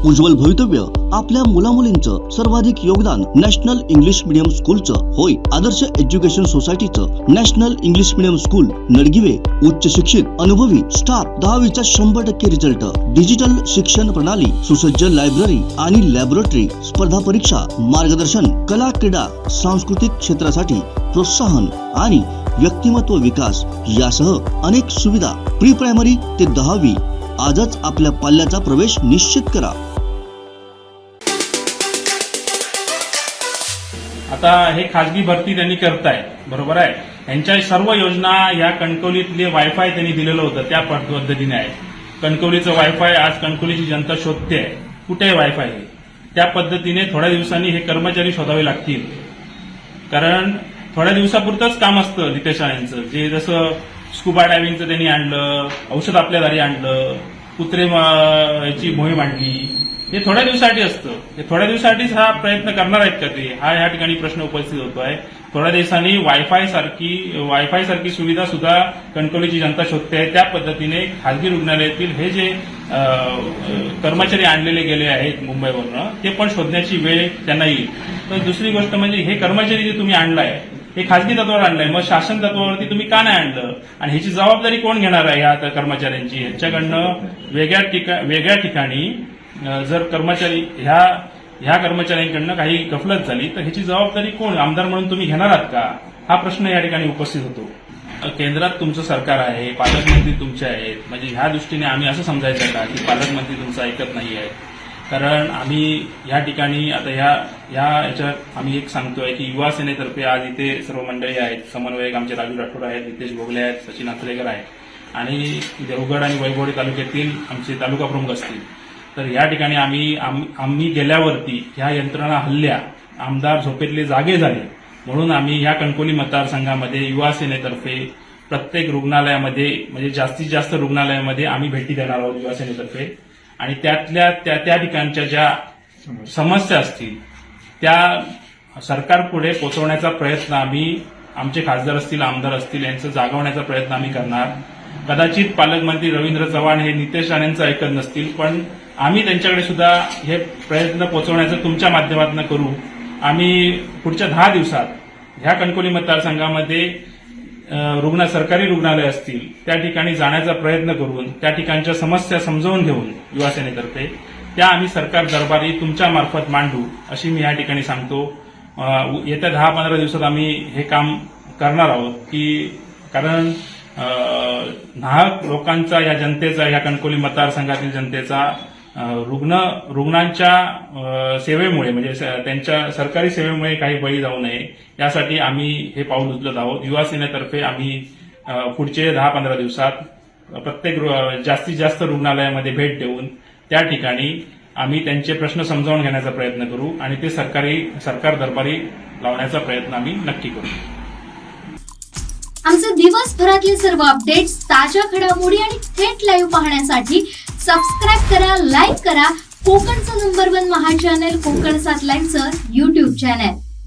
उज्ज्वल भवितव्य आपल्या मुलामुलींचं सर्वाधिक योगदान नॅशनल इंग्लिश मीडियम स्कूलचं होय। आदर्श एज्युकेशन सोसायटीचं national English medium school Nadgive उच्च शिक्षित अनुभवी स्टाफ 10वीचा 100% रिझल्ट, डिजिटल शिक्षण प्रणाली, सुसज्ज लायब्ररी आणि लॅबोरेटरी, स्पर्धा परीक्षा मार्गदर्शन, कला क्रीडा सांस्कृतिक क्षेत्रासाठी प्रोत्साहन आणि व्यक्तिमत्व विकास यासह अनेक सुविधा। प्री प्रायमरी ते 10वी आजच आपल्या पाल्याचा प्रवेश निश्चित करा। आता हे खाजगी भरती त्यांनी करताय, बरोबर आहे। यांच्या सर्व योजना या कणकवलीतले वायफाय त्यांनी दिलेलं होतं त्या पद्धतीने आहे। कणकवलीचं वायफाय आज कणकवलीची जनता शोधते आहे, कुठे आहे वायफाय हे, त्या पद्धतीने थोड्या दिवसांनी हे कर्मचारी शोधावे लागतील। कारण थोड्या दिवसापुरतंच काम असतं नितेश राणेंचं, जे जसं स्कुबा डायव्हिंगचं त्यांनी आणलं, औषध आपल्या दारी आणलं, कुत्रे याची मोहीम आणली, हे थोड्या दिवसासाठी असतं। हे थोड्या दिवसासाठीच हा प्रयत्न करणार आहेत का ते, हा या ठिकाणी प्रश्न उपस्थित होतो आहे। थोड्या दिवसांनी वायफाय सारखी सुविधा सुद्धा कणकवलीची जनता शोधते आहे। त्या पद्धतीने खासगी रुग्णालयातील हे जे कर्मचारी आणलेले गेले आहेत मुंबईवरून, ते पण शोधण्याची वेळ त्यांना येईल। तर दुसरी गोष्ट म्हणजे हे कर्मचारी जे तुम्ही आणलाय हे खासगी तत्वावर आणलंय, मग शासन तत्वावरती तुम्ही का नाही आणलं आणि ह्याची जबाबदारी कोण घेणार आहे या कर्मचाऱ्यांची? ह्याच्याकडनं वेगळ्या ठिकाणी जर कर्मचारी ह्या कर्मचाऱ्यांकडनं काही गफलत झाली तर ह्याची जबाबदारी कोण, आमदार म्हणून तुम्ही घेणार आहात का? हा प्रश्न या ठिकाणी उपस्थित होतो। केंद्रात तुमचं सरकार आहे, पालकमंत्री तुमचे आहेत, म्हणजे ह्या दृष्टीने आम्ही असं समजायचं का की पालकमंत्री तुमचं ऐकत नाही आहे? कारण आम्ही या ठिकाणी आता याच्यात आम्ही एक सांगतोय की युवा सेनेतर्फे आज इथे सर्व मंडळी आहेत, समन्वयक आमचे राजू राठोड आहेत, नितेश भोगले आहेत, सचिन आचरेकर आहेत आणि देवगड आणि वैभववाडी तालुक्यातील आमचे तालुका प्रमुख असतील। तर या ठिकाणी आम्ही गेल्यावरती ह्या यंत्रणा हल्ल्या, आमदार झोपेतले जागे झाले, म्हणून आम्ही या कणकवली मतदारसंघामध्ये युवा सेनेतर्फे प्रत्येक रुग्णालयामध्ये म्हणजे जास्तीत जास्त रुग्णालयामध्ये आम्ही भेटी देणार आहोत युवा सेनेतर्फे। आणि त्या ठिकाणच्या ज्या समस्या असतील त्या सरकारपुढे पोहोचवण्याचा प्रयत्न आम्ही, आमचे खासदार असतील, आमदार असतील, यांचं जागवण्याचा प्रयत्न आम्ही करणार। कदाचित पालकमंत्री रवींद्र चव्हाण हे नितेश राणेंचं ऐकत नसतील, पण आम्ही त्यांच्याकडे सुद्धा हे प्रयत्न पोहोचवण्याचं तुमच्या माध्यमातून करू। आम्ही पुढच्या 10 दिवसात ह्या कणकवली मतदारसंघामध्ये सरकारी रुग्णालय असतील त्या ठिकाणी जाण्याचा प्रयत्न करून त्या ठिकाणच्या समस्या समजावून घेऊन युवा सेनेतर्फे त्या आम्ही सरकार दरबारी तुमच्या मार्फत मांडू, अशी मी या ठिकाणी सांगतो। येत्या 10-15 दिवसात आम्ही हे काम करणार आहोत की कारण नाहक लोकांचा, या जनतेचा, या कणकवली मतदारसंघातील जनतेचा रुग्णांच्या सेवेमुळे म्हणजे त्यांच्या सरकारी सेवेमुळे काही बळी जाऊ नये यासाठी आम्ही हे पाऊल उचलत आहोत। युवा सेनेतर्फे आम्ही पुढचे 10-15 दिवसात प्रत्येक जास्तीत जास्त रुग्णालयामध्ये भेट देऊन त्या ठिकाणी आम्ही त्यांचे प्रश्न समजावून घेण्याचा प्रयत्न करू आणि ते सरकार दरबारी लावण्याचा प्रयत्न आम्ही नक्की करू। आमचे दिवसभरातले सर्व अपडेट्स, ताज्या घडामोडी आणि थेट लाईव्ह पाहण्यासाठी सबस्क्राईब करा, लाईक करा कोकणचं नंबर 1 महा चॅनल कोकण 7 लाईव्हचं YouTube चॅनल।